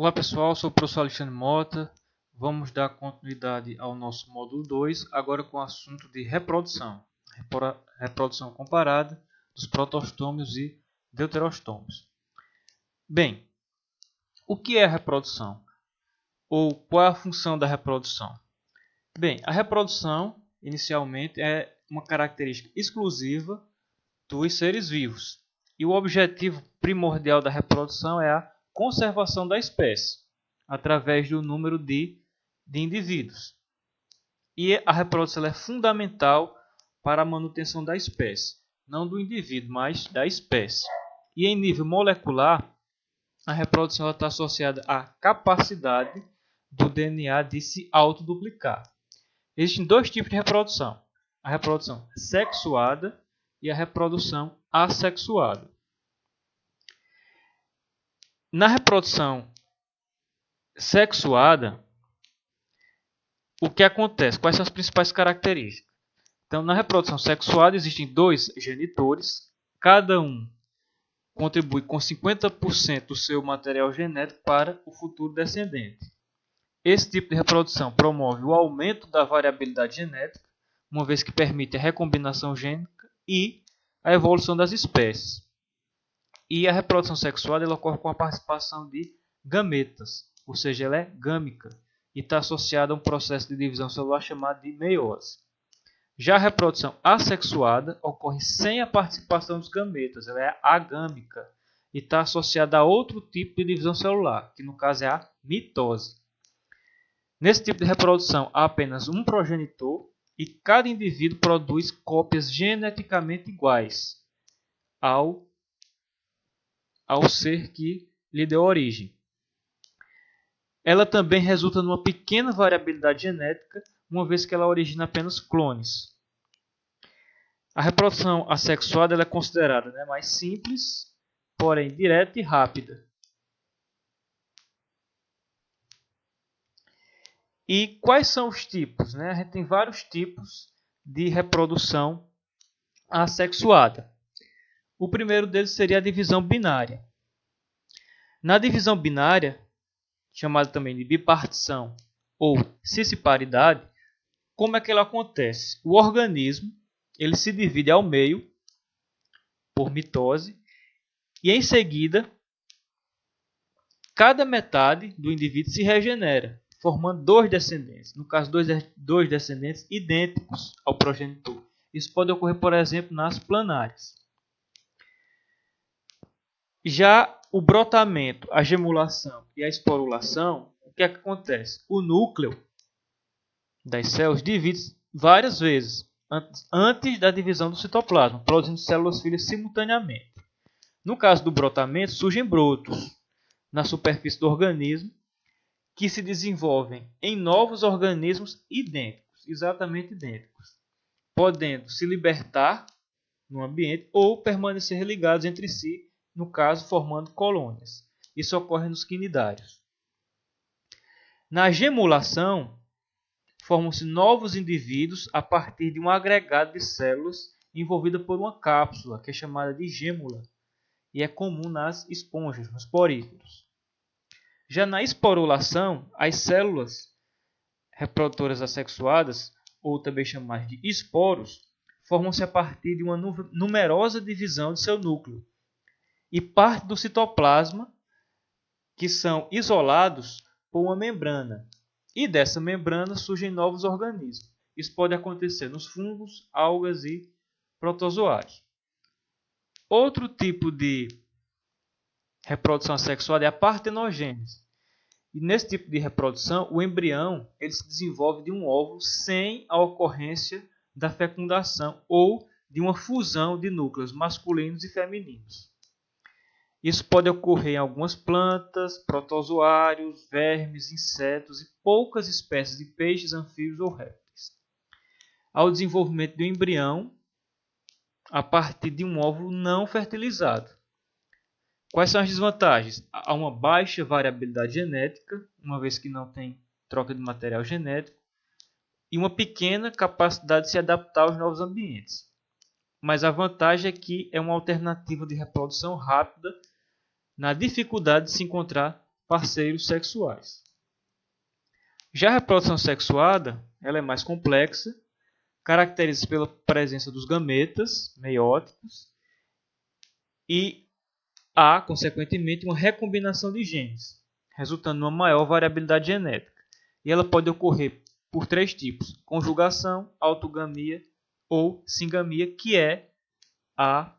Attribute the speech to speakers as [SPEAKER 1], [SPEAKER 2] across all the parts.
[SPEAKER 1] Olá pessoal, sou o professor Alexandre Mota. Vamos dar continuidade ao nosso módulo 2, agora com o assunto de reprodução. Reprodução comparada dos protostômios e deuterostômios. Bem, o que é a reprodução? Ou qual é a função da reprodução? Bem, a reprodução, inicialmente, é uma característica exclusiva dos seres vivos. E o objetivo primordial da reprodução é a conservação da espécie, através do número de indivíduos. E a reprodução é fundamental para a manutenção da espécie, não do indivíduo, mas da espécie. E em nível molecular, a reprodução está associada à capacidade do DNA de se autoduplicar. Existem dois tipos de reprodução: a reprodução sexuada e a reprodução assexuada. Na reprodução sexuada, o que acontece? Quais são as principais características? Então, na reprodução sexuada existem dois genitores, cada um contribui com 50% do seu material genético para o futuro descendente. Esse tipo de reprodução promove o aumento da variabilidade genética, uma vez que permite a recombinação gênica e a evolução das espécies. E a reprodução sexuada ela ocorre com a participação de gametas, ou seja, ela é gâmica e está associada a um processo de divisão celular chamado de meiose. Já a reprodução assexuada ocorre sem a participação dos gametas, ela é agâmica e está associada a outro tipo de divisão celular, que no caso é a mitose. Nesse tipo de reprodução há apenas um progenitor e cada indivíduo produz cópias geneticamente iguais ao ser que lhe deu origem. Ela também resulta numa pequena variabilidade genética, uma vez que ela origina apenas clones. A reprodução assexuada ela é considerada mais simples, porém direta e rápida. E quais são os tipos? A gente tem vários tipos de reprodução assexuada. O primeiro deles seria a divisão binária. Na divisão binária, chamada também de bipartição ou cisparidade, como é que ela acontece? O organismo ele se divide ao meio por mitose e em seguida cada metade do indivíduo se regenera, formando dois descendentes. No caso, dois descendentes idênticos ao progenitor. Isso pode ocorrer, por exemplo, nas planárias. Já o brotamento, a gemulação e a esporulação, o que é que acontece? O núcleo das células divide várias vezes antes da divisão do citoplasma, produzindo células filhas simultaneamente. No caso do brotamento, surgem brotos na superfície do organismo que se desenvolvem em novos organismos idênticos, exatamente idênticos, podendo se libertar no ambiente ou permanecer ligados entre si, no caso, formando colônias. Isso ocorre nos quinidários. Na gemulação, formam-se novos indivíduos a partir de um agregado de células envolvida por uma cápsula, que é chamada de gêmula, e é comum nas esponjas, nos poríferos. Já na esporulação, as células reprodutoras assexuadas, ou também chamadas de esporos, formam-se a partir de uma numerosa divisão de seu núcleo e parte do citoplasma, que são isolados por uma membrana. E dessa membrana surgem novos organismos. Isso pode acontecer nos fungos, algas e protozoários. Outro tipo de reprodução assexuada é a partenogênese. E nesse tipo de reprodução, o embrião ele se desenvolve de um óvulo sem a ocorrência da fecundação ou de uma fusão de núcleos masculinos e femininos. Isso pode ocorrer em algumas plantas, protozoários, vermes, insetos e poucas espécies de peixes, anfíbios ou répteis. Ao desenvolvimento do embrião a partir de um óvulo não fertilizado. Quais são as desvantagens? Há uma baixa variabilidade genética, uma vez que não tem troca de material genético, e uma pequena capacidade de se adaptar aos novos ambientes. Mas a vantagem é que é uma alternativa de reprodução rápida na dificuldade de se encontrar parceiros sexuais. Já a reprodução sexuada, ela é mais complexa, caracteriza-se pela presença dos gametas meióticos e há, consequentemente, uma recombinação de genes, resultando numa maior variabilidade genética. E ela pode ocorrer por 3 tipos: conjugação, autogamia ou singamia, que é a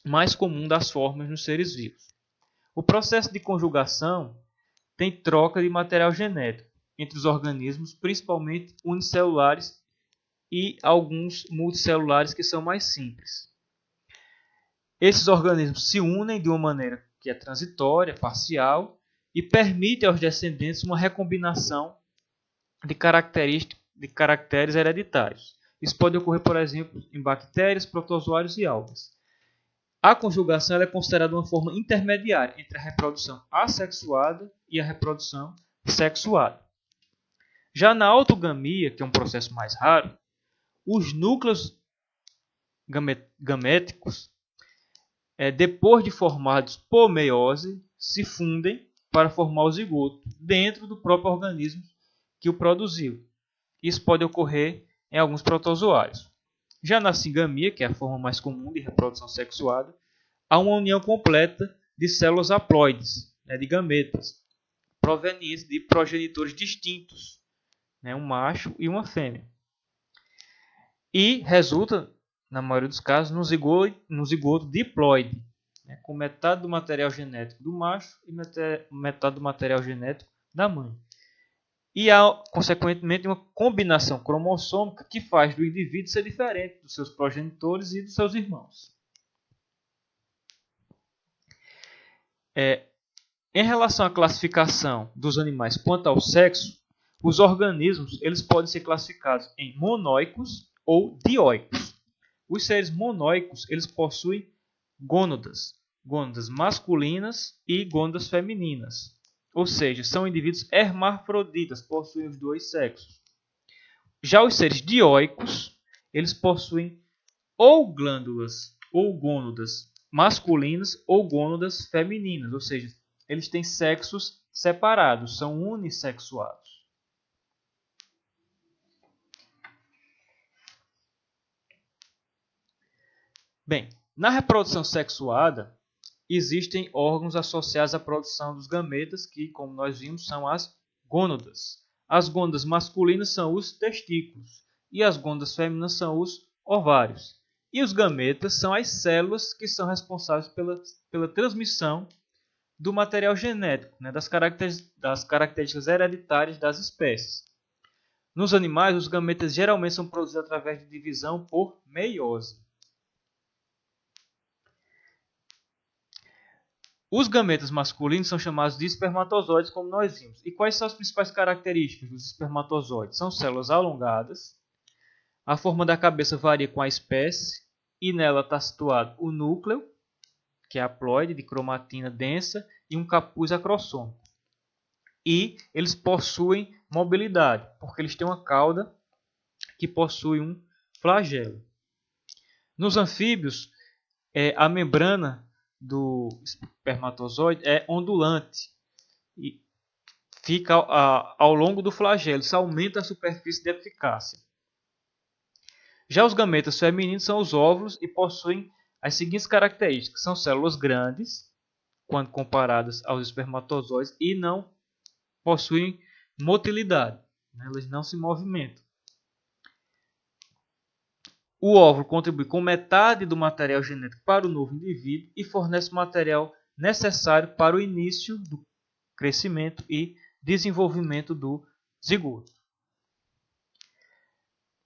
[SPEAKER 1] mais comum das formas nos seres vivos. O processo de conjugação tem troca de material genético entre os organismos, principalmente unicelulares e alguns multicelulares que são mais simples. Esses organismos se unem de uma maneira que é transitória, parcial, e permitem aos descendentes uma recombinação de caracteres hereditários. Isso pode ocorrer, por exemplo, em bactérias, protozoários e algas. A conjugação é considerada uma forma intermediária entre a reprodução assexuada e a reprodução sexuada. Já na autogamia, que é um processo mais raro, os núcleos gaméticos, depois de formados por meiose, se fundem para formar o zigoto dentro do próprio organismo que o produziu. Isso pode ocorrer em alguns protozoários. Já na singamia, que é a forma mais comum de reprodução sexuada, há uma união completa de células haploides, de gametas, provenientes de progenitores distintos, um macho e uma fêmea. E resulta, na maioria dos casos, no zigoto diploide, com metade do material genético do macho e metade do material genético da mãe. E há, consequentemente, uma combinação cromossômica que faz do indivíduo ser diferente dos seus progenitores e dos seus irmãos. Em relação à classificação dos animais quanto ao sexo, os organismos eles podem ser classificados em monóicos ou dioicos. Os seres monóicos eles possuem gônadas masculinas e gônadas femininas. Ou seja, são indivíduos hermafroditas, possuem os 2 sexos. Já os seres dioicos, eles possuem ou glândulas ou gônadas masculinas ou gônadas femininas, ou seja, eles têm sexos separados, são unissexuados. Bem, na reprodução sexuada, existem órgãos associados à produção dos gametas, que, como nós vimos, são as gônadas. As gônadas masculinas são os testículos e as gônadas femininas são os ovários. E os gametas são as células que são responsáveis pela transmissão do material genético, das características hereditárias das espécies. Nos animais, os gametas geralmente são produzidos através de divisão por meiose. Os gametas masculinos são chamados de espermatozoides, como nós vimos. E quais são as principais características dos espermatozoides? São células alongadas, a forma da cabeça varia com a espécie, e nela está situado o núcleo, que é haploide, de cromatina densa, e um capuz acrossômico. E eles possuem mobilidade, porque eles têm uma cauda que possui um flagelo. Nos anfíbios, a membrana do espermatozoide é ondulante e fica ao longo do flagelo. Isso aumenta a superfície de eficácia. Já os gametas femininos são os óvulos e possuem as seguintes características. São células grandes, quando comparadas aos espermatozoides, e não possuem motilidade. Elas não se movimentam. O óvulo contribui com metade do material genético para o novo indivíduo e fornece o material necessário para o início do crescimento e desenvolvimento do zigoto.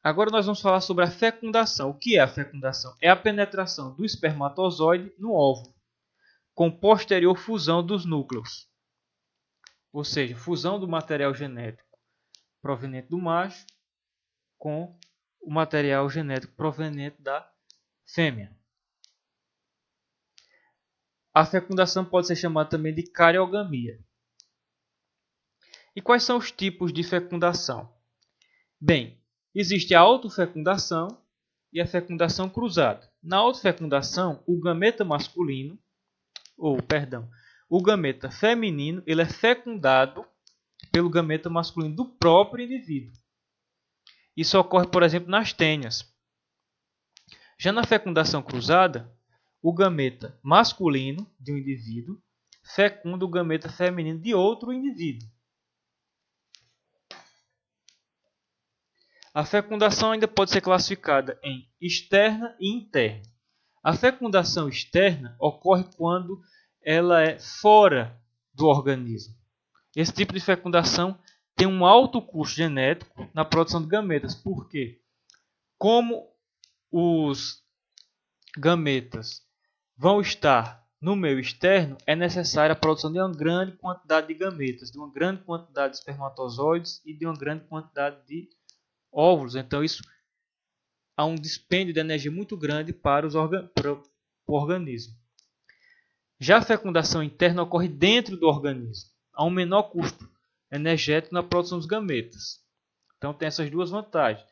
[SPEAKER 1] Agora nós vamos falar sobre a fecundação. O que é a fecundação? É a penetração do espermatozoide no óvulo, com posterior fusão dos núcleos. Ou seja, fusão do material genético proveniente do macho com o material genético proveniente da fêmea. A fecundação pode ser chamada também de cariogamia. E quais são os tipos de fecundação? Bem, existe a autofecundação e a fecundação cruzada. Na autofecundação, o gameta masculino, o gameta feminino ele é fecundado pelo gameta masculino do próprio indivíduo. Isso ocorre, por exemplo, nas tênias. Já na fecundação cruzada, o gameta masculino de um indivíduo fecunda o gameta feminino de outro indivíduo. A fecundação ainda pode ser classificada em externa e interna. A fecundação externa ocorre quando ela é fora do organismo. Esse tipo de fecundação tem um alto custo genético na produção de gametas. Por quê? Como os gametas vão estar no meio externo, é necessária a produção de uma grande quantidade de gametas, de uma grande quantidade de espermatozoides e de uma grande quantidade de óvulos. Então, isso há um dispêndio de energia muito grande para o organismo. Já a fecundação interna ocorre dentro do organismo. Há um menor custo energético na produção dos gametas. Então, tem essas duas vantagens.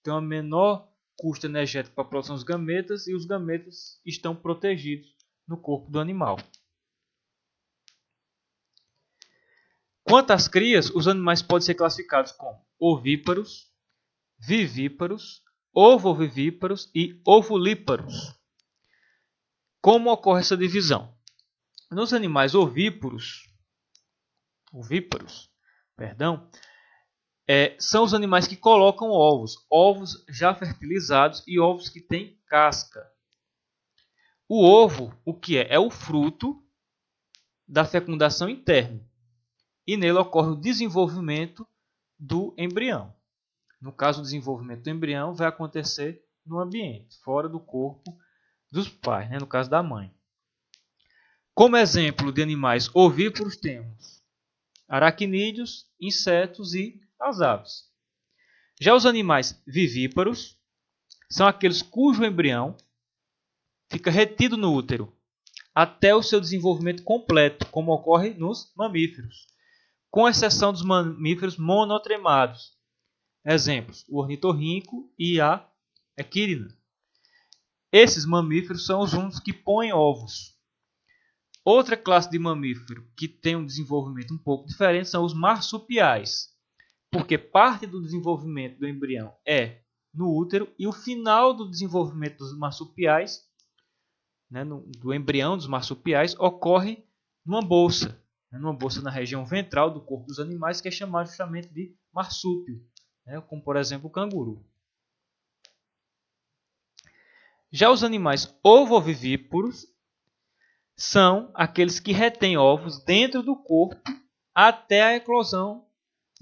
[SPEAKER 1] Tem um menor custo energético para a produção dos gametas e os gametas estão protegidos no corpo do animal. Quanto às crias, os animais podem ser classificados como ovíparos, vivíparos, ovovivíparos e ovulíparos. Como ocorre essa divisão? Nos animais ovíparos, são os animais que colocam ovos já fertilizados e ovos que têm casca. O ovo, o que é? É o fruto da fecundação interna. E nele ocorre o desenvolvimento do embrião. No caso, o desenvolvimento do embrião vai acontecer no ambiente, fora do corpo dos pais, no caso da mãe. Como exemplo de animais ovíparos temos aracnídeos, insetos e as aves. Já os animais vivíparos são aqueles cujo embrião fica retido no útero até o seu desenvolvimento completo, como ocorre nos mamíferos, com exceção dos mamíferos monotremados. Exemplos, o ornitorrinco e a equidna. Esses mamíferos são os únicos que põem ovos. Outra classe de mamífero que tem um desenvolvimento um pouco diferente são os marsupiais, porque parte do desenvolvimento do embrião é no útero e o final do desenvolvimento dos marsupiais, do embrião dos marsupiais, ocorre numa bolsa na região ventral do corpo dos animais, que é chamada justamente de marsúpio, como por exemplo o canguru. Já os animais ovovivíparos são aqueles que retêm ovos dentro do corpo até a eclosão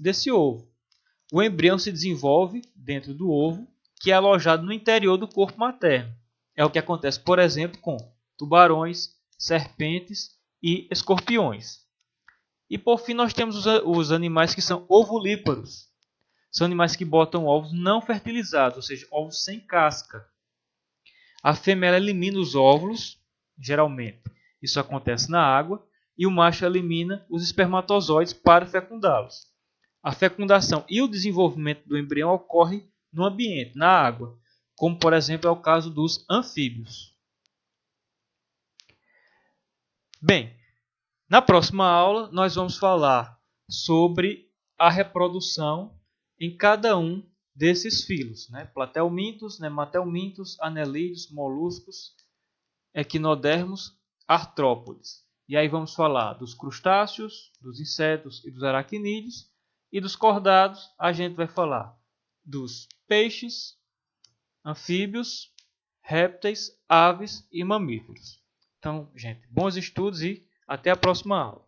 [SPEAKER 1] desse ovo. O embrião se desenvolve dentro do ovo, que é alojado no interior do corpo materno. É o que acontece, por exemplo, com tubarões, serpentes e escorpiões. E por fim nós temos os animais que são ovulíparos. São animais que botam ovos não fertilizados, ou seja, ovos sem casca. A fêmea elimina os óvulos, geralmente isso acontece na água, e o macho elimina os espermatozoides para fecundá-los. A fecundação e o desenvolvimento do embrião ocorre no ambiente, na água, como por exemplo é o caso dos anfíbios. Bem, na próxima aula nós vamos falar sobre a reprodução em cada um desses filos, platelmintos, nematelmintos, anelídeos, moluscos, equinodermos, artrópodes. E aí vamos falar dos crustáceos, dos insetos e dos aracnídeos, e dos cordados a gente vai falar dos peixes, anfíbios, répteis, aves e mamíferos. Então, gente, bons estudos e até a próxima aula.